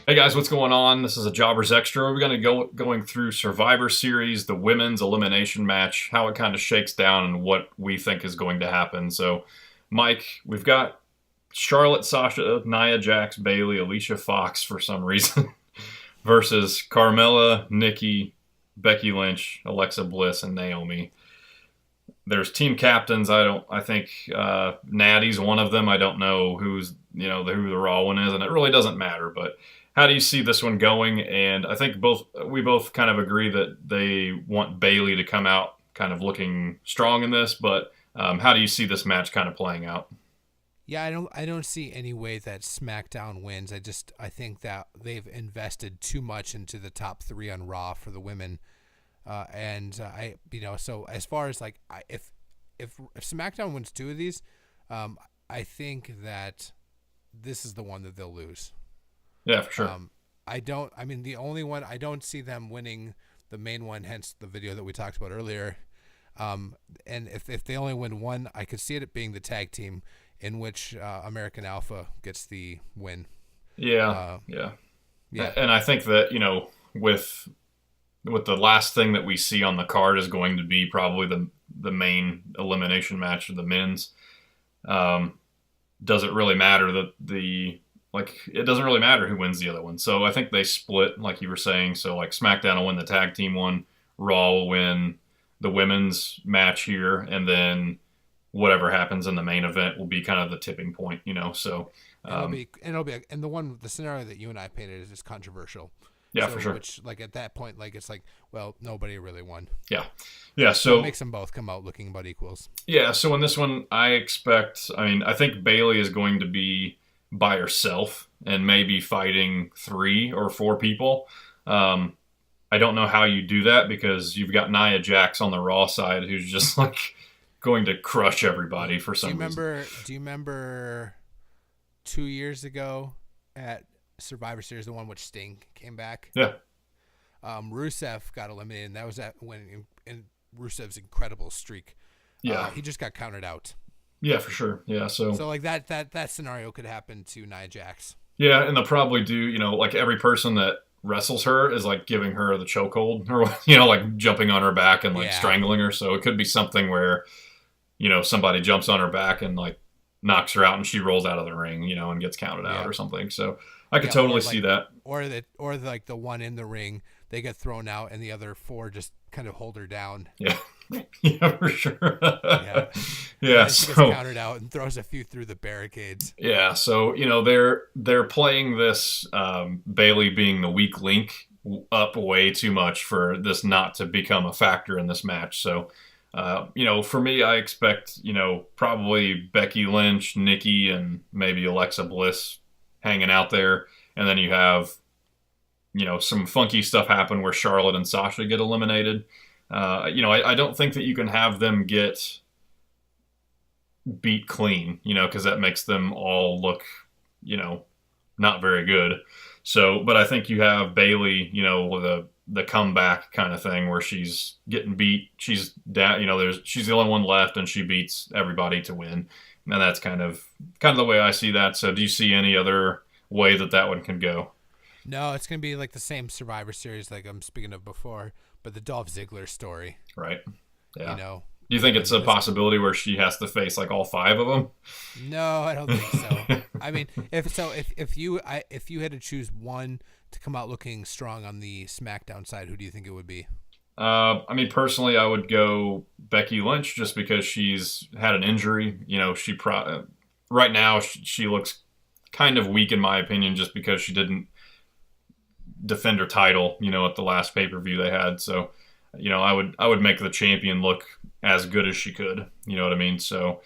Hey guys, what's going on? This is a Jobbers Extra. We're going to go going through Survivor Series, the women's elimination match, how it kind of shakes down, and what we think is going to happen. So, Mike, we've got Charlotte, Sasha, Nia Jax, Bailey, Alicia Fox for some reason versus Carmella, Nikki, Becky Lynch, Alexa Bliss, and Naomi. There's team captains. I think Natty's one of them. I don't know who the Raw one is, and it really doesn't matter. But how do you see this one going? And I think we both kind of agree that they want Bailey to come out kind of looking strong in this. But how do you see this match kind of playing out? Yeah, I don't see any way that SmackDown wins. I think that they've invested too much into the top three on Raw for the women, and so as far as like if SmackDown wins two of these, I think that this is the one that they'll lose. Yeah, for sure. I don't. I mean, the only one I don't see them winning the main one. Hence the video that we talked about earlier. And if they only win one, I could see it being the tag team in which American Alpha gets the win. Yeah, Uh, yeah. yeah, And I think that with the last thing that we see on the card is going to be probably the main elimination match of the men's. Um, does it really matter that it doesn't really matter who wins the other one. So I think they split, like you were saying. So like SmackDown will win the tag team one, Raw will win the women's match here, and then whatever happens in the main event will be kind of the tipping point. So and it'll um, be and it'll be and the scenario that you and I painted is just controversial. yeah, So for sure. which like at that point like it's like well nobody really won. Yeah, yeah. So it So makes them both come out looking about equals. yeah, so in this one, I think Bailey is going to be by herself and maybe fighting 3 or 4 people. Um, I don't know how you do that because you've got Nia Jax on the Raw side who's just like going to crush everybody for Do you some reason. remember? Do you remember 2 years ago at Survivor Series, the one which Sting came back? Yeah, Rusev got eliminated, and that was in Rusev's incredible streak. yeah, He just got counted out. yeah, for sure. Yeah, so So like that scenario could happen to Nia Jax. yeah, and they'll probably do, like every person that wrestles her is like giving her the chokehold or, like jumping on her back and like Yeah, strangling her. So it could be something where somebody jumps on her back and like knocks her out and she rolls out of the ring, and gets counted out yeah, or something. So I could yeah. totally see that. Or like the one in the ring, they get thrown out, and the other four just kind of hold her down. Yeah. Yeah, for sure. Yeah, and Yeah. then she gets So counted out and throws a few through the barricades. yeah. So, they're playing this Bailey being the weak link up way too much for this not to become a factor in this match. So, for me, I expect, probably Becky Lynch, Nikki, and maybe Alexa Bliss hanging out there. And then you have, some funky stuff happen where Charlotte and Sasha get eliminated. I don't think that you can have them get beat clean, because that makes them all look, you know, not very good. So, but I think you have Bailey, with the comeback kind of thing where she's getting beat, she's down, she's the only one left, and she beats everybody to win, and that's kind of the way I see that. So, do you see any other way that one can go? No, it's gonna be like the same Survivor Series like I'm speaking of before, but the Dolph Ziggler story. Right? You Yeah. know, Do you think it's a it's possibility where she has to face like all 5 of no, I don't think so. them? I mean, if you had to choose one to come out looking strong on the SmackDown side, who do you think it would be? Personally, I would go Becky Lynch just because she's had an injury. Right now she looks kind of weak in my opinion, just because she didn't defend her title, at the last pay per view they had. So, I would make the champion look as good as she could. You know what I mean? So,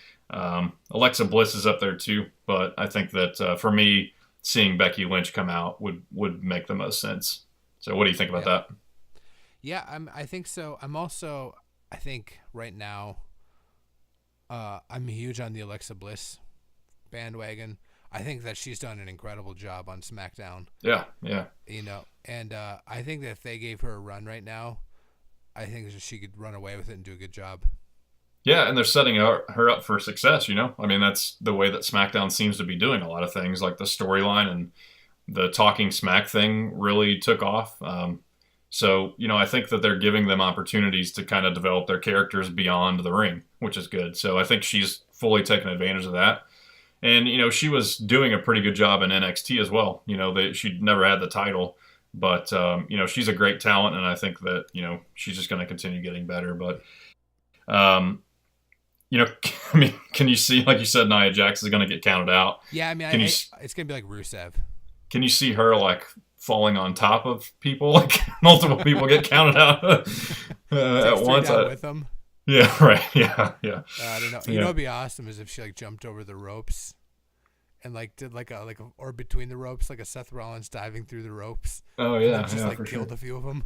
Alexa Bliss is up there too, but I think that for me, seeing Becky Lynch come out would make the most sense. So, what do you think about Yeah, that? yeah, I think so. I think right now, I'm huge on the Alexa Bliss bandwagon. I think that she's done an incredible job on SmackDown. Yeah, yeah. And I think that if they gave her a run right now, I think that she could run away with it and do a good job. Yeah, and they're setting her up for success. I mean, that's the way that SmackDown seems to be doing a lot of things, like the storyline and the talking smack thing really took off. So, I think that they're giving them opportunities to kind of develop their characters beyond the ring, which is good. So I think she's fully taken advantage of that. And, she was doing a pretty good job in NXT as well. She'd never had the title, but, she's a great talent. And I think that, she's just going to continue getting better. But, I mean, can you see, like you said, Nia Jax is going to get counted out? Yeah, I mean, it's going to be like Rusev. Can you see her, like, falling on top of people? Like, multiple people get counted out at once? With them. Yeah, right. Yeah. I don't know. You know what'd be awesome is if she, like, jumped over the ropes and, like, did, like a or between the ropes, like a Seth Rollins diving through the ropes. Oh, yeah. And just, killed a few of them.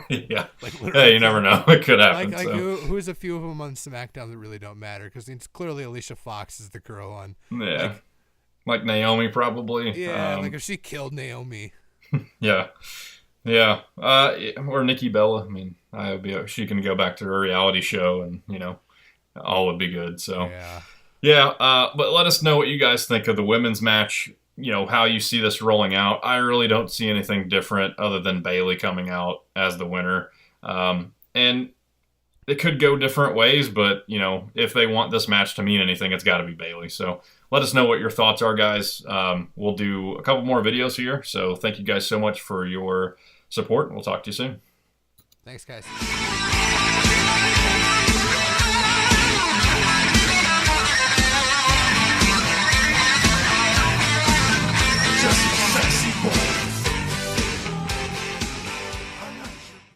Yeah. Hey, you never know. It could happen. Who's a few of them on SmackDown that really don't matter? Because it's clearly Alicia Fox is the girl on. Yeah. Like Naomi, probably. Yeah, like if she killed Naomi. Yeah. Yeah. Or Nikki Bella. I mean, she can go back to her reality show and, all would be good. So, yeah. But let us know what you guys think of the women's match. How you see this rolling out. I really don't see anything different other than Bayley coming out as the winner. And it could go different ways, but, if they want this match to mean anything, it's got to be Bayley. So let us know what your thoughts are, guys. We'll do a couple more videos here. So thank you guys so much for your support. We'll talk to you soon. Thanks, guys.